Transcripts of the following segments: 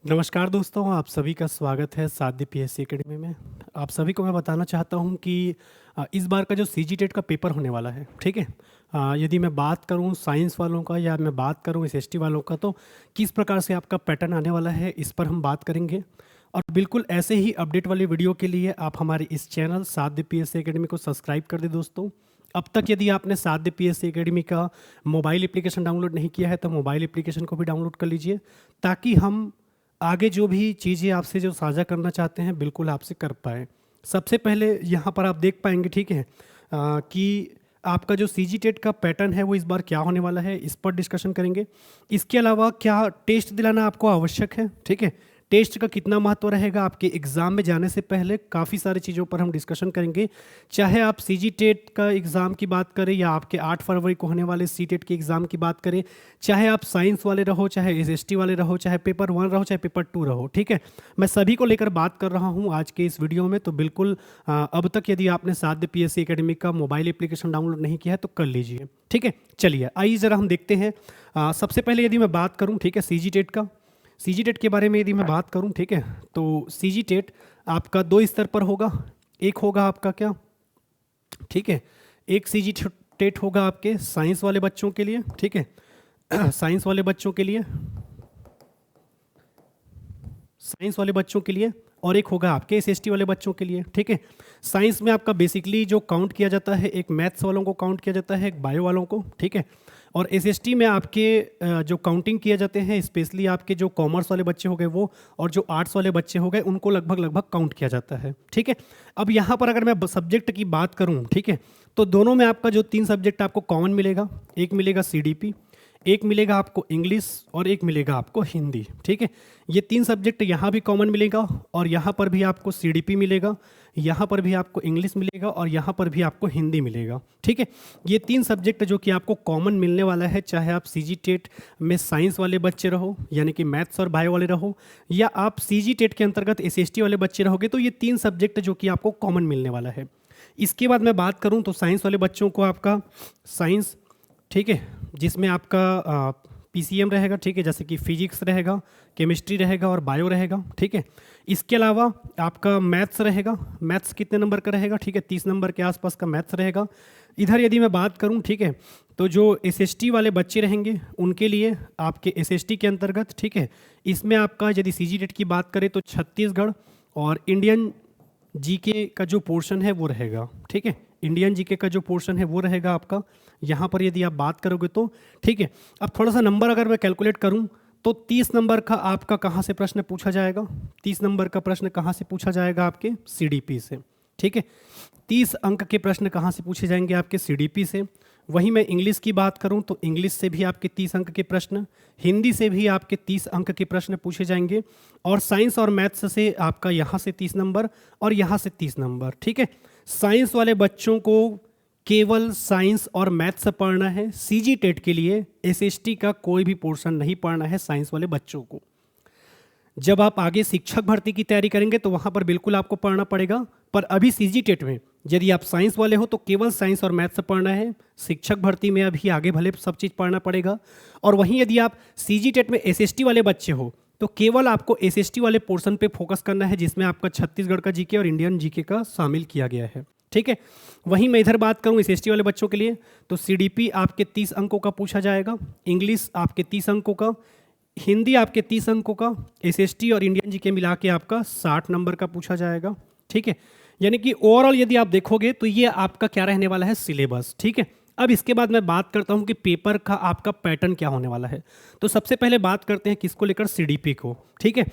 नमस्कार दोस्तों, आप सभी का स्वागत है साध्य पीएससी एकेडमी में। आप सभी को मैं बताना चाहता हूं कि इस बार का जो सीजी टेट का पेपर होने वाला है, ठीक है। यदि मैं बात करूं साइंस वालों का या मैं बात करूं एसएसटी वालों का, तो किस प्रकार से आपका पैटर्न आने वाला है इस पर हम बात करेंगे। और बिल्कुल ऐसे ही अपडेट वाली वीडियो के लिए आप हमारे इस चैनल साध्य पीएससी एकेडमी को सब्सक्राइब कर दें दोस्तों। अब तक यदि आपने साध्य पीएससी एकेडमी का मोबाइल एप्लीकेशन डाउनलोड नहीं किया है तो मोबाइल एप्लीकेशन को भी डाउनलोड कर लीजिए, ताकि हम आगे जो भी चीज़ें आपसे जो साझा करना चाहते हैं बिल्कुल आपसे कर पाएँ। सबसे पहले यहाँ पर आप देख पाएंगे, ठीक है, कि आपका जो सीजी टेट का पैटर्न है वो इस बार क्या होने वाला है, इस पर डिस्कशन करेंगे। इसके अलावा क्या टेस्ट दिलाना आपको आवश्यक है, ठीक है। टेस्ट का कितना महत्व रहेगा आपके एग्ज़ाम में जाने से पहले, काफ़ी सारी चीज़ों पर हम डिस्कशन करेंगे। चाहे आप सीजी टेट का एग्ज़ाम की बात करें या आपके 8 फरवरी को होने वाले सीटेट के एग्ज़ाम की बात करें, चाहे आप साइंस वाले रहो, चाहे एसएसटी वाले रहो, चाहे पेपर 1 रहो, चाहे पेपर 2 रहो, ठीक है। मैं सभी को लेकर बात कर रहा हूँ आज के इस वीडियो में। तो बिल्कुल अब तक यदि आपने साध्य पीएससी एकेडमी का मोबाइल एप्लीकेशन डाउनलोड नहीं किया है तो कर लीजिए, ठीक है। चलिए आइए ज़रा हम देखते हैं। सबसे पहले यदि मैं बात करूँ, ठीक है, सीजी टेट के बारे में यदि मैं बात करूं, ठीक है, तो सीजी टेट आपका 2 स्तर पर होगा। एक होगा आपका क्या, ठीक है, एक सीजी टेट होगा आपके साइंस वाले बच्चों के लिए, ठीक है। साइंस वाले बच्चों के लिए, साइंस वाले बच्चों के लिए, और एक होगा आपके एसएसटी वाले बच्चों के लिए, ठीक है। साइंस में आपका बेसिकली जो काउंट किया जाता है, एक मैथ्स वालों को काउंट किया जाता है, एक बायो वालों को, ठीक है। और एसएसटी में आपके जो काउंटिंग किए जाते हैं, स्पेशली आपके जो कॉमर्स वाले बच्चे हो गए वो, और जो आर्ट्स वाले बच्चे हो गए उनको लगभग लगभग काउंट किया जाता है, ठीक है। अब यहाँ पर अगर मैं सब्जेक्ट की बात करूँ, ठीक है, तो दोनों में आपका जो 3 सब्जेक्ट आपको कॉमन मिलेगा, एक मिलेगा सीडीपी, एक मिलेगा आपको इंग्लिश, और एक मिलेगा आपको हिंदी, ठीक है। ये 3 सब्जेक्ट यहाँ भी कॉमन मिलेगा, और यहाँ पर भी आपको सीडीपी मिलेगा, यहाँ पर भी आपको इंग्लिश मिलेगा, और यहाँ पर भी आपको हिंदी मिलेगा, ठीक है। ये 3 सब्जेक्ट जो कि आपको कॉमन मिलने वाला है, चाहे आप सीजी टेट में साइंस वाले बच्चे रहो, यानी कि मैथ्स और बायो वाले रहो, या आप सीजी टेट के अंतर्गत एसएसटी वाले बच्चे रहोगे, तो ये 3 सब्जेक्ट जो कि आपको कॉमन मिलने वाला है। इसके बाद मैं बात करूँ तो साइंस वाले बच्चों को आपका साइंस, ठीक है, जिसमें आपका पीसीएम रहेगा, ठीक है, जैसे कि फिजिक्स रहेगा, केमिस्ट्री रहेगा और बायो रहेगा, ठीक है। इसके अलावा आपका मैथ्स रहेगा। मैथ्स कितने नंबर का रहेगा, ठीक है, 30 नंबर के आसपास का मैथ्स रहेगा। इधर यदि मैं बात करूं, ठीक है, तो जो एसएसटी वाले बच्चे रहेंगे उनके लिए आपके एसएसटी के अंतर्गत, ठीक है, इसमें आपका यदि सीजी टेट की बात करें तो छत्तीसगढ़ और इंडियन जीके का जो पोर्शन है वो रहेगा, ठीक है। इंडियन जीके का जो पोर्शन है वो रहेगा आपका यहाँ पर यदि आप बात करोगे तो, ठीक है। अब थोड़ा सा नंबर अगर मैं कैलकुलेट करूँ तो 30 नंबर का आपका कहाँ से प्रश्न पूछा जाएगा, 30 नंबर का प्रश्न कहाँ से पूछा जाएगा आपके सीडीपी से, ठीक है। 30 अंक के प्रश्न कहाँ से पूछे जाएंगे आपके सीडीपी से। वहीं मैं इंग्लिश की बात करूं तो इंग्लिश से भी आपके 30 अंक के प्रश्न, हिंदी से भी आपके 30 अंक के प्रश्न पूछे जाएंगे, और साइंस और मैथ्स से आपका यहाँ से 30 नंबर और यहाँ से 30 नंबर, ठीक है। साइंस वाले बच्चों को केवल साइंस और मैथ्स पढ़ना है। सीजी टेट के लिए एसएसटी का कोई भी पोर्शन नहीं पढ़ना है साइंस वाले बच्चों को। जब आप आगे शिक्षक भर्ती की तैयारी करेंगे तो वहाँ पर बिल्कुल आपको पढ़ना पड़ेगा, पर अभी सीजी टेट में यदि आप साइंस वाले हो तो केवल साइंस और मैथ्स पढ़ना है। शिक्षक भर्ती में अभी आगे भले सब चीज़ पढ़ना पड़ेगा। और वहीं यदि आप सीजी टेट में एसएसटी वाले बच्चे हो तो केवल आपको एसएसटी वाले पोर्शन पे फोकस करना है, जिसमें आपका छत्तीसगढ़ का जीके और इंडियन जीके का शामिल किया गया है, ठीक है। वहीं मैं इधर बात करूं एसएसटी वाले बच्चों के लिए तो सीडीपी आपके 30 अंकों का पूछा जाएगा, इंग्लिश आपके 30 अंकों का, हिंदी आपके 30 अंकों का, एसएसटी और इंडियन जीके मिला के आपका 60 नंबर का पूछा जाएगा, ठीक है। यानी कि ओवरऑल यदि आप देखोगे तो ये आपका क्या रहने वाला है, सिलेबस, ठीक है। अब इसके बाद मैं बात करता हूँ कि पेपर का आपका पैटर्न क्या होने वाला है। तो सबसे पहले बात करते हैं किसको लेकर, सीडीपी को, ठीक है।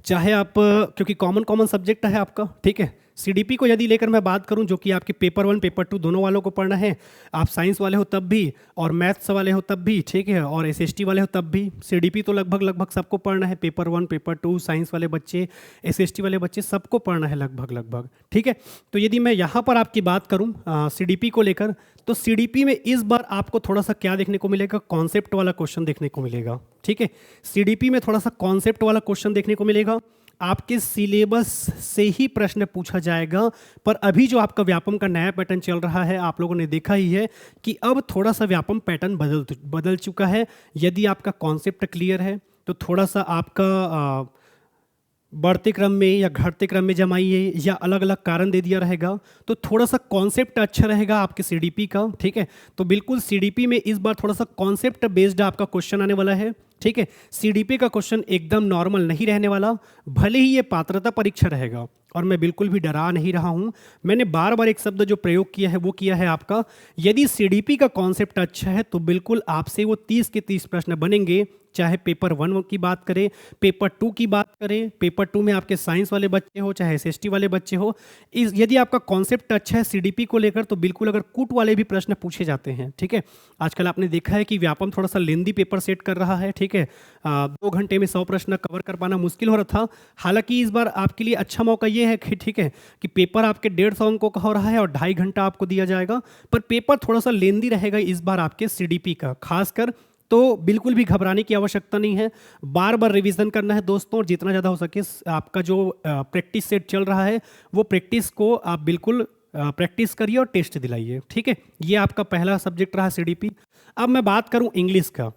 चाहे आप, क्योंकि कॉमन कॉमन सब्जेक्ट है आपका, ठीक है। सीडीपी को यदि लेकर मैं बात करूं जो कि आपके पेपर 1 पेपर 2 दोनों वालों को पढ़ना है, आप साइंस वाले हो तब भी और मैथ्स वाले हो तब भी, ठीक है, और एसएसटी वाले हो तब भी। सीडीपी तो लगभग लगभग सबको पढ़ना है, पेपर 1 पेपर 2 साइंस वाले बच्चे, एसएसटी वाले बच्चे सबको पढ़ना है लगभग लगभग, ठीक है। तो यदि मैं यहाँ पर आपकी बात करूँ सीडीपी को लेकर तो सीडीपी में इस बार आपको थोड़ा सा क्या देखने को मिलेगा, कॉन्सेप्ट वाला क्वेश्चन देखने को मिलेगा, ठीक है। सीडीपी में थोड़ा सा कॉन्सेप्ट वाला क्वेश्चन देखने को मिलेगा। आपके सिलेबस से ही प्रश्न पूछा जाएगा, पर अभी जो आपका व्यापम का नया पैटर्न चल रहा है आप लोगों ने देखा ही है कि अब थोड़ा सा व्यापम पैटर्न बदल चुका है। यदि आपका कॉन्सेप्ट क्लियर है तो थोड़ा सा आपका बढ़ते क्रम में या घटते क्रम में जमाइए या अलग अलग कारण दे दिया रहेगा, तो थोड़ा सा कॉन्सेप्ट अच्छा रहेगा आपके सीडीपी का। ठीक है, तो बिल्कुल सीडीपी में इस बार थोड़ा सा कॉन्सेप्ट बेस्ड आपका क्वेश्चन आने वाला है। ठीक है, सीडीपी का क्वेश्चन एकदम नॉर्मल नहीं रहने वाला, भले ही ये पात्रता परीक्षा रहेगा और मैं बिल्कुल भी डरा नहीं रहा हूँ। मैंने बार बार एक शब्द जो प्रयोग किया है वो किया है आपका, यदि सीडीपी का कॉन्सेप्ट अच्छा है तो बिल्कुल आपसे वो 30 के 30 प्रश्न बनेंगे, चाहे पेपर 1 की बात करें, पेपर 2 की बात करें, पेपर 2 में आपके साइंस वाले बच्चे हो चाहे एसएसटी वाले बच्चे हो। इस यदि आपका कॉन्सेप्ट अच्छा है सीडीपी को लेकर तो बिल्कुल अगर कूट वाले भी प्रश्न पूछे जाते हैं। ठीक है, आजकल आपने देखा है कि व्यापम थोड़ा सा लेंदी पेपर सेट कर रहा है। ठीक है, 2 घंटे में 100 प्रश्न कवर कर पाना मुश्किल हो रहा था। हालांकि इस बार आपके लिए अच्छा मौका ये है कि ठीक है कि पेपर आपके 150 अंकों का हो रहा है और 2.5 घंटा आपको दिया जाएगा, पर पेपर थोड़ा सा लेंदी रहेगा इस बार आपके सीडीपी का खासकर। तो बिल्कुल भी घबराने की आवश्यकता नहीं है, बार बार रिवीजन करना है दोस्तों, और जितना ज़्यादा हो सके आपका जो प्रैक्टिस सेट चल रहा है वो प्रैक्टिस को आप बिल्कुल प्रैक्टिस करिए और टेस्ट दिलाइए। ठीक है, ये आपका पहला सब्जेक्ट रहा सीडीपी। अब मैं बात करूं इंग्लिश का।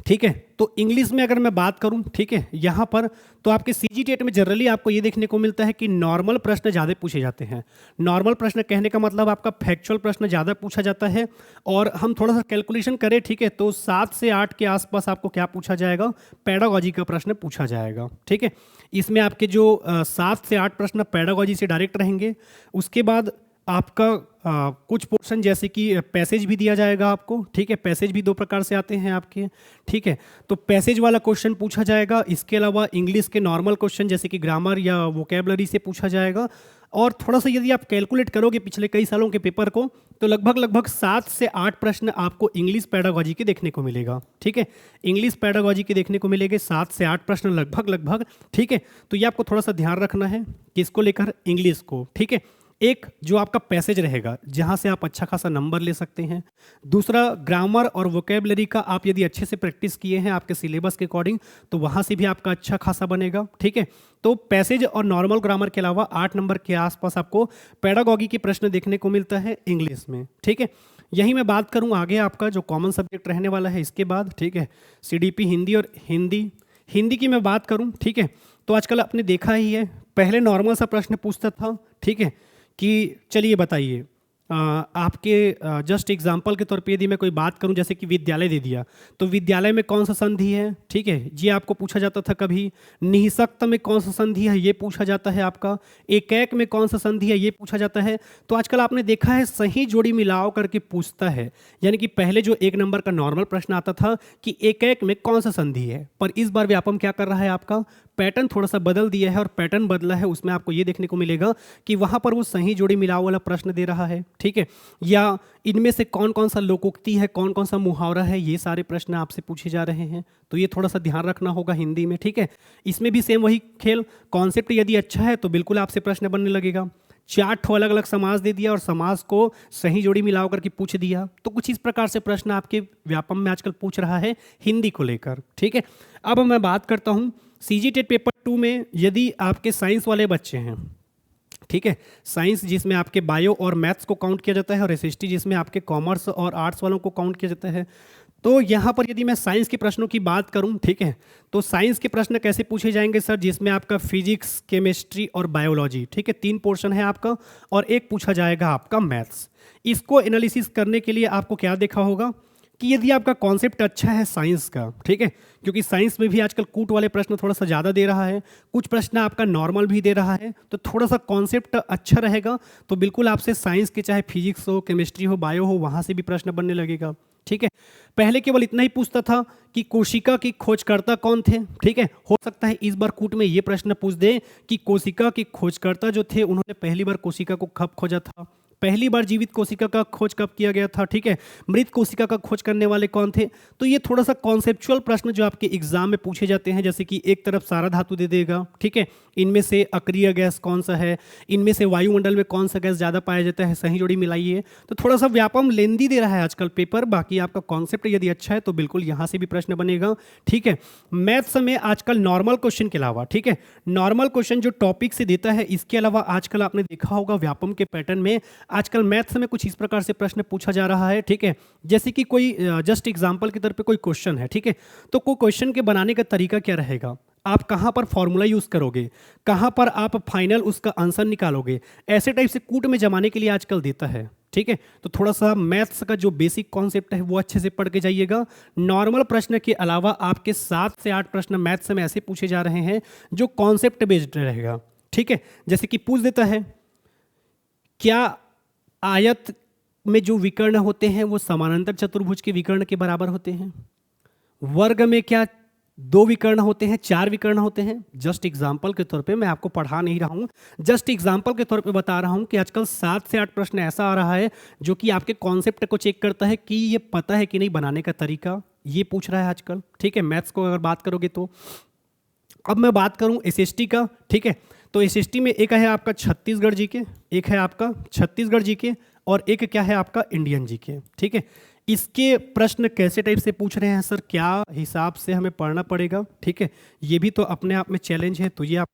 ठीक है, तो इंग्लिश में अगर मैं बात करूं, ठीक है, यहाँ पर तो आपके सीजीटेट में जनरली आपको ये देखने को मिलता है कि नॉर्मल प्रश्न ज़्यादा पूछे जाते हैं। नॉर्मल प्रश्न कहने का मतलब आपका फैक्चुअल प्रश्न ज़्यादा पूछा जाता है। और हम थोड़ा सा कैलकुलेशन करें, ठीक है, तो 7 से 8 के आसपास आपको क्या पूछा जाएगा, पेडागोजी का प्रश्न पूछा जाएगा। ठीक है, इसमें आपके जो 7 से 8 प्रश्न पेडागोजी से डायरेक्ट रहेंगे। उसके बाद आपका कुछ पोर्शन जैसे कि पैसेज भी दिया जाएगा आपको। ठीक है, पैसेज भी 2 प्रकार से आते हैं आपके। ठीक है, तो पैसेज वाला क्वेश्चन पूछा जाएगा। इसके अलावा इंग्लिश के नॉर्मल क्वेश्चन जैसे कि ग्रामर या वोकेबलरी से पूछा जाएगा। और थोड़ा सा यदि आप कैलकुलेट करोगे पिछले कई सालों के पेपर को तो लगभग 7 से 8 प्रश्न आपको इंग्लिश पेडागोजी के देखने को मिलेगा। ठीक है, इंग्लिश पेडागोजी के देखने को मिलेंगे 7 से 8 प्रश्न लगभग। ठीक है, तो ये आपको थोड़ा सा ध्यान रखना है किसको लेकर, इंग्लिश को। ठीक है, एक जो आपका पैसेज रहेगा जहां से आप अच्छा खासा नंबर ले सकते हैं। दूसरा ग्रामर और वोकेबलरी का आप यदि अच्छे से प्रैक्टिस किए हैं आपके सिलेबस के अकॉर्डिंग तो वहां से भी आपका अच्छा खासा बनेगा। ठीक है, तो पैसेज और नॉर्मल ग्रामर के अलावा 8 नंबर के आसपास आपको पेडागोगी के प्रश्न देखने को मिलता है इंग्लिश में। ठीक है, यही मैं बात करूं आगे आपका जो कॉमन सब्जेक्ट रहने वाला है इसके बाद। ठीक है, सीडीपी हिंदी और हिंदी की मैं बात करूं, ठीक है, तो आजकल आपने देखा ही है, पहले नॉर्मल सा प्रश्न पूछता था। ठीक है, कि चलिए बताइए आपके जस्ट एग्जांपल के तौर पे यदि मैं कोई बात करूं जैसे कि विद्यालय दे दिया तो विद्यालय में कौन सा संधि है। ठीक है, ये आपको पूछा जाता था कभी। निःशक्त में कौन सा संधि है ये पूछा जाता है आपका। एकैक में कौन सा संधि है ये पूछा जाता है। तो आजकल आपने देखा है सही जोड़ी मिलाओ करके पूछता है, यानी कि पहले जो 1 नंबर का नॉर्मल प्रश्न आता था कि एकैक में कौन सा संधि है, पर इस बार व्यापम क्या कर रहा है आपका पैटर्न थोड़ा सा बदल दिया है। और पैटर्न बदला है उसमें आपको ये देखने को मिलेगा कि वहाँ पर वो सही जोड़ी मिलाओ वाला प्रश्न दे रहा है। ठीक है, या इनमें से कौन कौन सा लोकोक्ति है, कौन कौन सा मुहावरा है, ये सारे प्रश्न आपसे पूछे जा रहे हैं। तो ये थोड़ा सा ध्यान रखना होगा हिंदी में। ठीक है, इसमें भी सेम वही खेल, कॉन्सेप्ट यदि अच्छा है तो बिल्कुल आपसे प्रश्न बनने लगेगा। 4 ठो अलग अलग समास दे दिया और समास को सही जोड़ी मिलाओ करके पूछ दिया, तो कुछ इस प्रकार से प्रश्न आपके व्यापम में आजकल पूछ रहा है हिंदी को लेकर। ठीक है, अब मैं बात करता हूँ सीजीटेट पेपर 2 में यदि आपके साइंस वाले बच्चे हैं। ठीक है, साइंस जिसमें आपके बायो और मैथ्स को काउंट किया जाता है और एसएसटी जिसमें आपके कॉमर्स और आर्ट्स वालों को काउंट किया जाता है। तो यहाँ पर यदि मैं साइंस के प्रश्नों की बात करूँ, ठीक है, तो साइंस के प्रश्न कैसे पूछे जाएंगे सर, जिसमें आपका फिजिक्स, केमिस्ट्री और बायोलॉजी, ठीक है, 3 पोर्शन है आपका और एक पूछा जाएगा आपका मैथ्स। इसको एनालिसिस करने के लिए आपको क्या देखा होगा कि यदि आपका कॉन्सेप्ट अच्छा है साइंस का, ठीक है, क्योंकि साइंस में भी आजकल कूट वाले प्रश्न थोड़ा सा ज़्यादा दे रहा है, कुछ प्रश्न आपका नॉर्मल भी दे रहा है, तो थोड़ा सा कॉन्सेप्ट अच्छा रहेगा तो बिल्कुल आपसे साइंस के चाहे फिजिक्स हो, केमिस्ट्री हो, बायो हो, वहाँ से भी प्रश्न बनने लगेगा। ठीक है, पहले केवल इतना ही पूछता था कि कोशिका की खोजकर्ता कौन थे। ठीक है, हो सकता है इस बार कूट में ये प्रश्न पूछ दे कि कोशिका के खोजकर्ता जो थे उन्होंने पहली बार कोशिका को कब खोजा था, पहली बार जीवित कोशिका का खोज कब किया गया था। ठीक है, मृत कोशिका का खोज करने वाले कौन थे। तो ये थोड़ा सा कॉन्सेप्चुअल प्रश्न जो आपके एग्जाम में पूछे जाते हैं, जैसे कि एक तरफ सारा धातु दे देगा, ठीक है, इनमें से अक्रिय गैस कौन सा है, इनमें से वायुमंडल में कौन सा गैस ज़्यादा पाया जाता है, सही जोड़ी मिलाइए। तो थोड़ा सा व्यापम लेंदी दे रहा है आजकल पेपर, बाकी आपका कॉन्सेप्ट यदि अच्छा है तो बिल्कुल यहाँ से भी प्रश्न बनेगा। ठीक है, मैथ्स में आजकल नॉर्मल क्वेश्चन के अलावा, ठीक है, नॉर्मल क्वेश्चन जो टॉपिक से देता है, इसके अलावा आजकल आपने देखा होगा व्यापम के पैटर्न में आजकल मैथ्स में कुछ इस प्रकार से प्रश्न पूछा जा रहा है, ठीक है। जैसे कि कोई जस्ट एग्जांपल के तौर पे कोई क्वेश्चन है, ठीक है, तो कोई क्वेश्चन के बनाने का तरीका क्या रहेगा, आप कहाँ पर फॉर्मूला यूज़ करोगे, कहाँ पर आप फाइनल उसका आंसर निकालोगे, ऐसे टाइप से कूट में जमाने के लिए आजकल देता है, ठीक है। तो थोड़ा सा मैथ्स का जो बेसिक कॉन्सेप्ट है वो अच्छे से पढ़ के जाइएगा। नॉर्मल प्रश्न के अलावा आपके 7 से 8 प्रश्न मैथ्स में ऐसे पूछे जा रहे हैं जो कॉन्सेप्ट बेस्ड रहेगा, ठीक है। जैसे कि पूछ देता है, क्या आयत में जो विकर्ण होते हैं वो समानांतर चतुर्भुज के विकर्ण के बराबर होते हैं? वर्ग में क्या 2 विकर्ण होते हैं, 4 विकर्ण होते हैं? जस्ट एग्जाम्पल के तौर पे, मैं आपको पढ़ा नहीं रहा हूँ, जस्ट एग्जाम्पल के तौर पे बता रहा हूँ कि आजकल 7 से 8 प्रश्न ऐसा आ रहा है जो कि आपके कॉन्सेप्ट को चेक करता है कि ये पता है कि नहीं बनाने का तरीका, ये पूछ रहा है आजकल, ठीक है। मैथ्स को अगर बात करोगे तो अब मैं बात करूँ एसएसटी का, ठीक है। तो एसएसटी में एक है आपका छत्तीसगढ़ जीके, एक है आपका छत्तीसगढ़ जीके, और एक क्या है आपका इंडियन जीके, ठीक है। इसके प्रश्न कैसे टाइप से पूछ रहे हैं सर, क्या हिसाब से हमें पढ़ना पड़ेगा, ठीक है, ये भी तो अपने आप में चैलेंज है। तो ये आप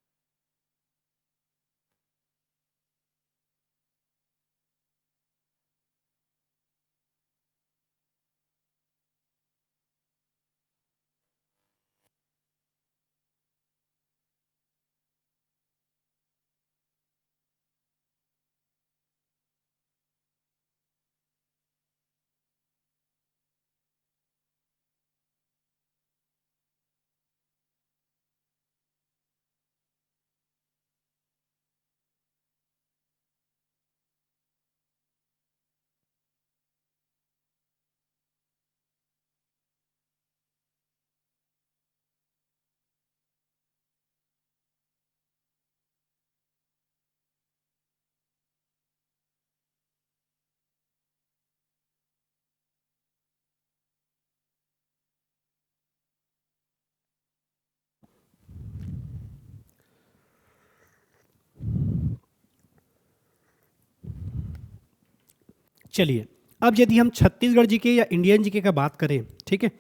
चलिए, अब यदि हम छत्तीसगढ़ जीके या इंडियन जीके का बात करें, ठीक है,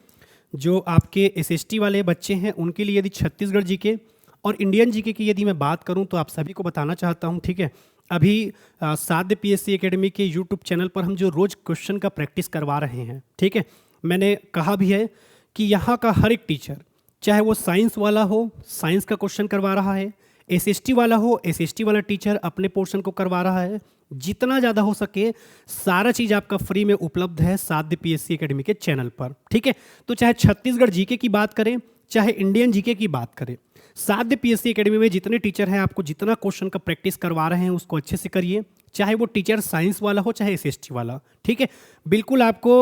जो आपके एसएसटी वाले बच्चे हैं उनके लिए यदि छत्तीसगढ़ जीके और इंडियन जीके की यदि मैं बात करूं तो आप सभी को बताना चाहता हूं, ठीक है। अभी साध्य पीएससी एकेडमी के यूट्यूब चैनल पर हम जो रोज़ क्वेश्चन का प्रैक्टिस करवा रहे हैं, ठीक है, मैंने कहा भी है कि यहाँ का हर एक टीचर, चाहे वो साइंस वाला हो, साइंस का क्वेश्चन करवा रहा है, एसएसटी वाला हो, एसएसटी वाला टीचर अपने पोर्शन को करवा रहा है। जितना ज़्यादा हो सके सारा चीज़ आपका फ्री में उपलब्ध है साध्य पीएससी एकेडमी के चैनल पर, ठीक है। तो चाहे छत्तीसगढ़ जीके की बात करें, चाहे इंडियन जीके की बात करें, साध्य पीएससी एकेडमी में जितने टीचर हैं आपको जितना क्वेश्चन का प्रैक्टिस करवा रहे हैं उसको अच्छे से करिए, चाहे वो टीचर साइंस वाला हो चाहे एसएसटी वाला, ठीक है। बिल्कुल आपको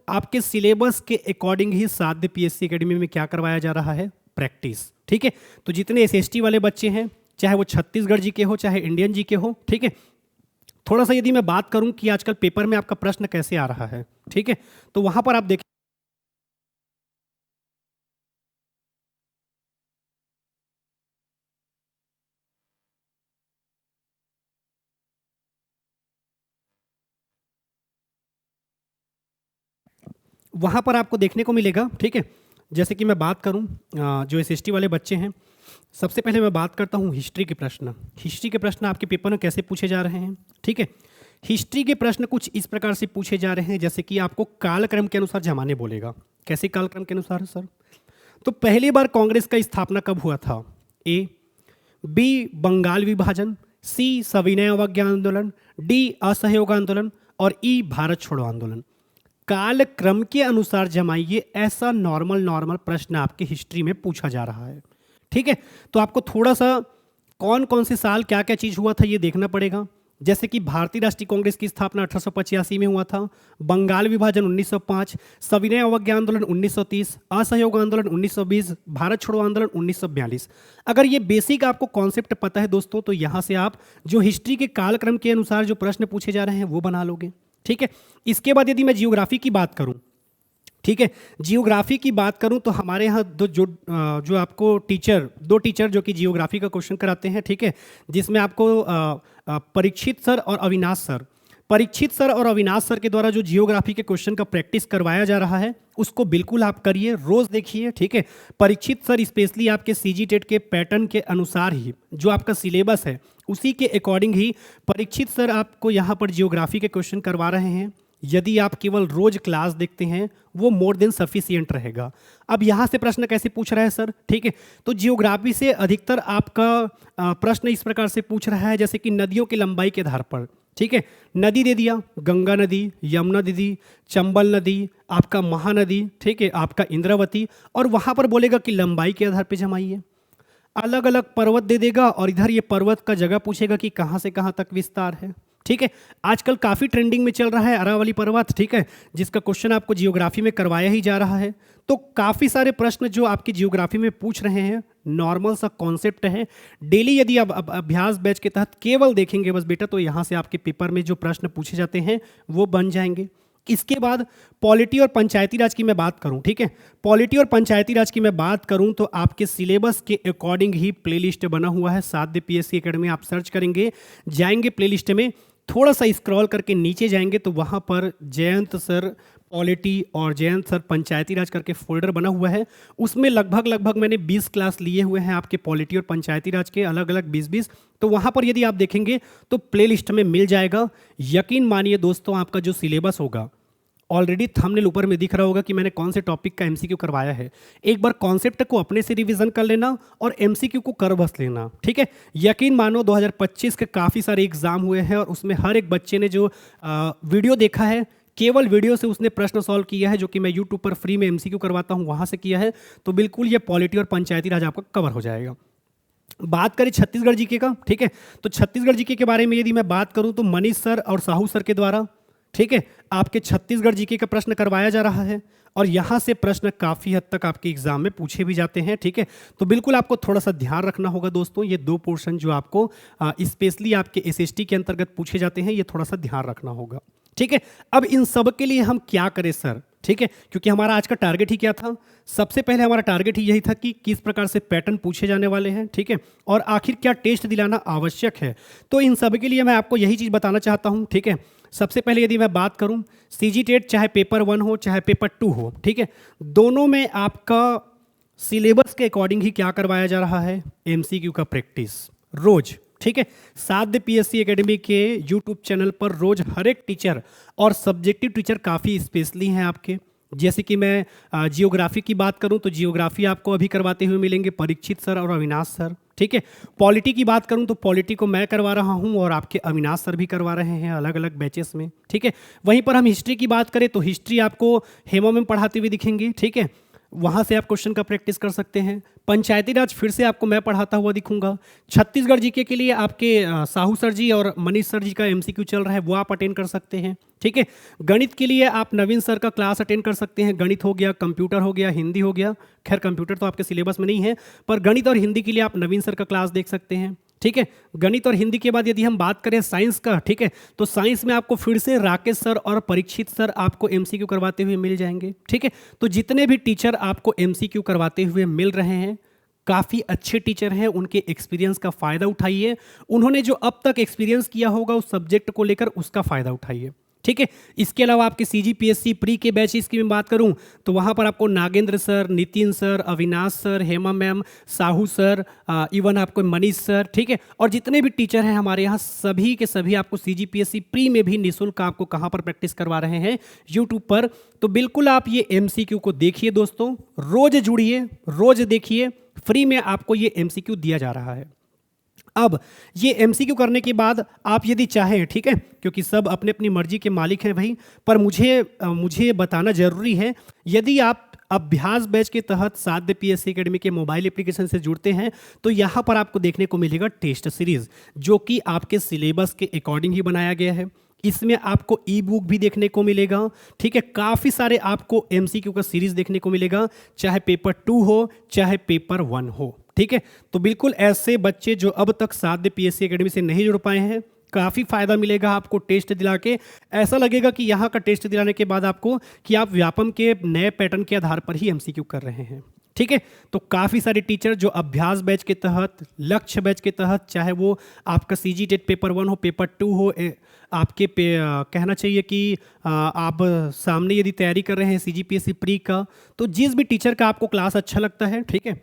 आपके सिलेबस के अकॉर्डिंग ही साध्य पीएससी एकेडमी में क्या करवाया जा रहा है, प्रैक्टिस, ठीक है। तो जितने एसएसटी वाले बच्चे हैं, चाहे वो छत्तीसगढ़ जीके हो चाहे इंडियन जीके हो, ठीक है। थोड़ा सा यदि मैं बात करूं कि आजकल पेपर में आपका प्रश्न कैसे आ रहा है, ठीक है, तो वहां पर आप देखें, वहां पर आपको देखने को मिलेगा, ठीक है। जैसे कि मैं बात करूं जो एसएसटी वाले बच्चे हैं, सबसे पहले मैं बात करता हूं हिस्ट्री के प्रश्न। हिस्ट्री के प्रश्न आपके पेपर में कैसे पूछे जा रहे हैं, ठीक है। हिस्ट्री के प्रश्न कुछ इस प्रकार से पूछे जा रहे हैं जैसे कि आपको कालक्रम के अनुसार जमाने बोलेगा। कैसे कालक्रम के अनुसार सर? तो पहली बार कांग्रेस का स्थापना कब हुआ था? ए, बी बंगाल विभाजन, सी सविनय अवज्ञा आंदोलन, डी असहयोग आंदोलन, और ई भारत छोड़ो आंदोलन। काल क्रम के अनुसार जमाइए, ऐसा नॉर्मल नॉर्मल प्रश्न आपके हिस्ट्री में पूछा जा रहा है, ठीक है। तो आपको थोड़ा सा कौन कौन से साल क्या क्या चीज़ हुआ था ये देखना पड़ेगा। जैसे कि भारतीय राष्ट्रीय कांग्रेस की स्थापना 1885 में हुआ था, बंगाल विभाजन 1905, सविनय अवज्ञा आंदोलन 1930, असहयोग आंदोलन 1920, भारत छोड़ो आंदोलन 1942। अगर ये बेसिक आपको कॉन्सेप्ट पता है दोस्तों, तो यहाँ से आप जो हिस्ट्री के कालक्रम के अनुसार जो प्रश्न पूछे जा रहे हैं वो बना लोगे, ठीक है। इसके बाद यदि मैं जियोग्राफी की बात करूँ, ठीक है, जियोग्राफी की बात करूं तो हमारे यहाँ जो आपको दो टीचर जो कि जियोग्राफी का क्वेश्चन कराते हैं, ठीक है, जिसमें आपको परीक्षित सर और अविनाश सर परीक्षित सर और अविनाश सर के द्वारा जो जियोग्राफी के क्वेश्चन का प्रैक्टिस करवाया जा रहा है उसको बिल्कुल आप करिए, रोज देखिए, ठीक है। परीक्षित सर स्पेशली आपके सीजी टेट के पैटर्न के अनुसार ही जो आपका सिलेबस है उसी के अकॉर्डिंग ही परीक्षित सर आपको यहाँ पर जियोग्राफी के क्वेश्चन करवा रहे हैं। यदि आप केवल रोज क्लास देखते हैं वो मोर देन सफिशिएंट रहेगा। अब यहाँ से प्रश्न कैसे पूछ रहा है सर, ठीक है, तो जियोग्राफी से अधिकतर आपका प्रश्न इस प्रकार से पूछ रहा है जैसे कि नदियों की लंबाई के आधार पर, ठीक है। नदी दे दिया, गंगा नदी, यमुना नदी, चंबल नदी, आपका महानदी, ठीक है, आपका इंद्रावती, और वहाँ पर बोलेगा कि लंबाई के आधार पर जमाइए। अलग अलग पर्वत दे देगा और इधर ये पर्वत का जगह पूछेगा कि कहाँ से कहाँ तक विस्तार है, ठीक है। आजकल काफ़ी ट्रेंडिंग में चल रहा है अरावली पर्वत, ठीक है, जिसका क्वेश्चन आपको जियोग्राफी में करवाया ही जा रहा है। तो काफ़ी सारे प्रश्न जो आपकी जियोग्राफी में पूछ रहे हैं, नॉर्मल सा कॉन्सेप्ट है। डेली यदि आप अभ्यास बैच के तहत केवल देखेंगे बस बेटा, तो यहाँ से आपके पेपर में जो प्रश्न पूछे जाते हैं वो बन जाएंगे। इसके बाद पॉलिटी और पंचायती राज की मैं बात करूं, ठीक है, पॉलिटी और पंचायती राज की मैं बात करूं तो आपके सिलेबस के अकॉर्डिंग ही प्लेलिस्ट बना हुआ है। साध्य पीएससी एकेडमी आप सर्च करेंगे, जाएंगे प्लेलिस्ट में, थोड़ा सा स्क्रॉल करके नीचे जाएंगे तो वहाँ पर जयंत सर पॉलिटी और जयंत सर पंचायती राज करके फोल्डर बना हुआ है। उसमें लगभग मैंने 20 क्लास लिए हुए हैं आपके पॉलिटी और पंचायती राज के, अलग अलग 20-20। तो वहाँ पर यदि आप देखेंगे तो प्लेलिस्ट में मिल जाएगा। यकीन मानिए दोस्तों, आपका जो सिलेबस होगा, ऑलरेडी थंबनेल ऊपर में दिख रहा होगा कि मैंने कौन से टॉपिक का एमसीक्यू करवाया है। एक बार कॉन्सेप्ट को अपने से रिवीजन कर लेना और एमसीक्यू को कर बस लेना, ठीक है। यकीन मानो 2025 के काफ़ी सारे एग्जाम हुए हैं और उसमें हर एक बच्चे ने जो वीडियो देखा है, केवल वीडियो से उसने प्रश्न सॉल्व किया है, जो कि मैं यूट्यूब पर फ्री में एमसीक्यू करवाता हूँ, वहाँ से किया है। तो बिल्कुल ये पॉलिटी और पंचायती राज आपका कवर हो जाएगा। बात करें छत्तीसगढ़ जीके का, ठीक है, तो छत्तीसगढ़ जीके के बारे में यदि मैं बात करूँ तो मनीष सर और साहू सर के द्वारा, ठीक है, आपके छत्तीसगढ़ जीके का प्रश्न करवाया जा रहा है और यहाँ से प्रश्न काफ़ी हद तक आपके एग्जाम में पूछे भी जाते हैं, ठीक है। तो बिल्कुल आपको थोड़ा सा ध्यान रखना होगा दोस्तों, ये 2 पोर्शन जो आपको स्पेशली आपके एसएसटी के अंतर्गत पूछे जाते हैं, ये थोड़ा सा ध्यान रखना होगा, ठीक है। अब इन सब के लिए हम क्या करें सर, ठीक है, क्योंकि हमारा आज का टारगेट ही क्या था, सबसे पहले हमारा टारगेट ही यही था कि किस प्रकार से पैटर्न पूछे जाने वाले हैं, ठीक है, और आखिर क्या टेस्ट दिलाना आवश्यक है। तो इन सब के लिए मैं आपको यही चीज़ बताना चाहता हूँ, ठीक है। सबसे पहले यदि मैं बात करूं, सीजी टेट चाहे पेपर 1 हो चाहे पेपर 2 हो, ठीक है, दोनों में आपका सिलेबस के अकॉर्डिंग ही क्या करवाया जा रहा है, एमसीक्यू का प्रैक्टिस रोज, ठीक है। साध्य पीएससी एकेडमी के यूट्यूब चैनल पर रोज हर एक टीचर और सब्जेक्टिव टीचर काफ़ी स्पेशली हैं आपके। जैसे कि मैं जियोग्राफी की बात करूं तो जियोग्राफी आपको अभी करवाते हुए मिलेंगे परीक्षित सर और अविनाश सर, ठीक है। पॉलिटी की बात करूं तो पॉलिटी को मैं करवा रहा हूं और आपके अविनाश सर भी करवा रहे हैं अलग अलग बैचेस में, ठीक है। वहीं पर हम हिस्ट्री की बात करें तो हिस्ट्री आपको हेमा मैम पढ़ाते हुए दिखेंगी, ठीक है, वहाँ से आप क्वेश्चन का प्रैक्टिस कर सकते हैं। पंचायती राज फिर से आपको मैं पढ़ाता हुआ दिखूंगा। छत्तीसगढ़ जीके के लिए आपके साहू सर जी और मनीष सर जी का एमसीक्यू चल रहा है, वो आप अटेंड कर सकते हैं, ठीक है। गणित के लिए आप नवीन सर का क्लास अटेंड कर सकते हैं। गणित हो गया, कंप्यूटर हो गया, हिंदी हो गया, खैर कंप्यूटर तो आपके सिलेबस में नहीं है, पर गणित और हिंदी के लिए आप नवीन सर का क्लास देख सकते हैं, ठीक है। गणित और हिंदी के बाद यदि हम बात करें साइंस का, ठीक है, तो साइंस में आपको फिर से राकेश सर और परीक्षित सर आपको एमसीक्यू करवाते हुए मिल जाएंगे, ठीक है। तो जितने भी टीचर आपको एमसीक्यू करवाते हुए मिल रहे हैं काफ़ी अच्छे टीचर हैं, उनके एक्सपीरियंस का फ़ायदा उठाइए। उन्होंने जो अब तक एक्सपीरियंस किया होगा उस सब्जेक्ट को लेकर उसका फ़ायदा उठाइए, ठीक है। इसके अलावा आपके सीजीपीएससी प्री के बैचेस की मैं बात करूं तो वहां पर आपको Nagendra sir, Nitin sir, Avinash sir, Hema ma'am, Sahu sir, even आपको मनीष सर, ठीक है, और जितने भी टीचर हैं हमारे यहाँ सभी के सभी आपको सीजीपीएससी प्री में भी निःशुल्क आपको कहाँ पर प्रैक्टिस करवा रहे हैं, यूट्यूब पर। तो बिल्कुल आप ये एमसीक्यू को देखिए दोस्तों, रोज जुड़िए, रोज देखिए, फ्री में आपको ये एमसीक्यू दिया जा रहा है। अब ये एमसीक्यू करने के बाद आप यदि चाहें, ठीक है, क्योंकि सब अपने अपनी मर्जी के मालिक हैं भाई, पर मुझे बताना जरूरी है, यदि आप अभ्यास बैच के तहत साध्य पीएससी एकेडमी के मोबाइल एप्लीकेशन से जुड़ते हैं तो यहाँ पर आपको देखने को मिलेगा टेस्ट सीरीज, जो कि आपके सिलेबस के अकॉर्डिंग ही बनाया गया है। इसमें आपको ई बुक भी देखने को मिलेगा, ठीक है, काफ़ी सारे आपको एमसीक्यू का सीरीज देखने को मिलेगा, चाहे पेपर 2 हो चाहे पेपर 1 हो, ठीक है। तो बिल्कुल ऐसे बच्चे जो अब तक साध्य पीएससी एकेडमी से नहीं जुड़ पाए हैं, काफ़ी फायदा मिलेगा आपको टेस्ट दिला के। ऐसा लगेगा कि यहाँ का टेस्ट दिलाने के बाद आपको कि आप व्यापम के नए पैटर्न के आधार पर ही एमसीक्यू कर रहे हैं, ठीक है। तो काफ़ी सारे टीचर जो अभ्यास बैच के तहत, लक्ष्य बैच के तहत, चाहे वो आपका सीजी टेट पेपर 1 हो, पेपर 2 हो, आपके कहना चाहिए कि आप सामने यदि तैयारी कर रहे हैं सीजीपीएससी प्री का, तो जिस भी टीचर का आपको क्लास अच्छा लगता है, ठीक है,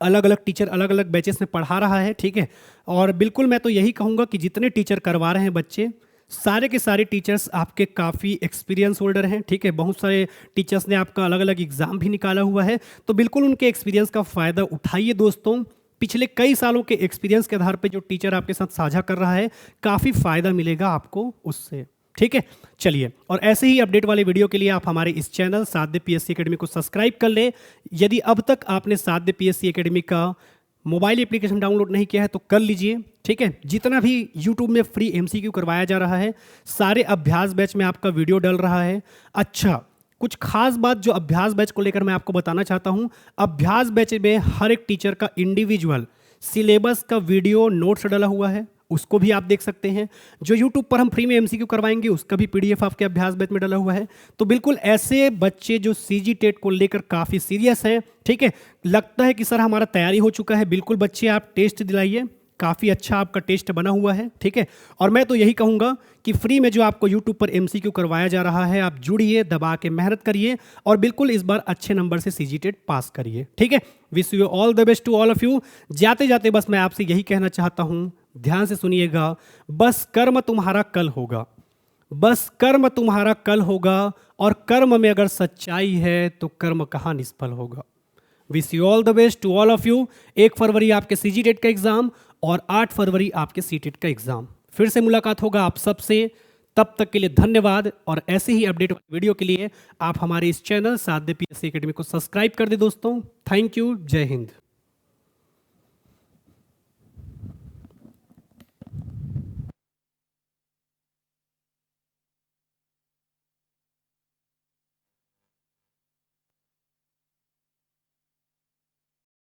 अलग अलग टीचर अलग अलग बैचेस में पढ़ा रहा है, ठीक है। और बिल्कुल मैं तो यही कहूँगा कि जितने टीचर करवा रहे हैं बच्चे, सारे के सारे टीचर्स आपके काफ़ी एक्सपीरियंस होल्डर हैं, ठीक है। बहुत सारे टीचर्स ने आपका अलग अलग एग्ज़ाम भी निकाला हुआ है, तो बिल्कुल उनके एक्सपीरियंस का फ़ायदा उठाइए दोस्तों। पिछले कई सालों के एक्सपीरियंस के आधार पे जो टीचर आपके साथ साझा कर रहा है, काफ़ी फ़ायदा मिलेगा आपको उससे, ठीक है। चलिए, और ऐसे ही अपडेट वाले वीडियो के लिए आप हमारे इस चैनल साध्य पीएससी एकेडमी को सब्सक्राइब कर ले। यदि अब तक आपने साध्य पीएससी एकेडमी का मोबाइल एप्लीकेशन डाउनलोड नहीं किया है तो कर लीजिए, ठीक है। जितना भी यूट्यूब में फ्री एमसीक्यू करवाया जा रहा है, सारे अभ्यास बैच में आपका वीडियो डल रहा है। अच्छा, कुछ खास बात जो अभ्यास बैच को लेकर मैं आपको बताना चाहता हूं, अभ्यास बैच में हर एक टीचर का इंडिविजुअल सिलेबस का वीडियो नोट्स डला हुआ है, उसको भी आप देख सकते हैं। जो यूट्यूब पर हम फ्री में एमसीक्यू करवाएंगे उसका भी पीडीएफ आपके अभ्यास बैच में डला हुआ है। तो बिल्कुल ऐसे बच्चे जो सीजी टेट को लेकर काफ़ी सीरियस हैं, ठीक है, लगता है कि सर हमारा तैयारी हो चुका है, बिल्कुल बच्चे आप टेस्ट दिलाइए, काफ़ी अच्छा आपका टेस्ट बना हुआ है, ठीक है। और मैं तो यही कहूँगा कि फ्री में जो आपको यूट्यूब पर एमसीक्यू करवाया जा रहा है, आप जुड़िए, दबा के मेहनत करिए और बिल्कुल इस बार अच्छे नंबर से सीजी टेट पास करिए, ठीक है। Wish you all the best to all of you. जाते जाते बस मैं आपसे यही कहना चाहता हूँ, ध्यान से सुनिएगा, बस कर्म तुम्हारा कल होगा, बस कर्म तुम्हारा कल होगा, और कर्म में अगर सच्चाई है तो कर्म कहाँ निष्फल होगा। Wish you all the best to all of you. 1 फरवरी आपके सीजी टेट का एग्जाम और 8 फरवरी आपके सीटेट का एग्जाम। फिर से मुलाकात होगा आप सबसे, तब तक के लिए धन्यवाद। और ऐसे ही अपडेट वीडियो के लिए आप हमारे इस चैनल साध्य पीएससी एकेडमी को सब्सक्राइब कर दे दोस्तों। थैंक यू, जय हिंद।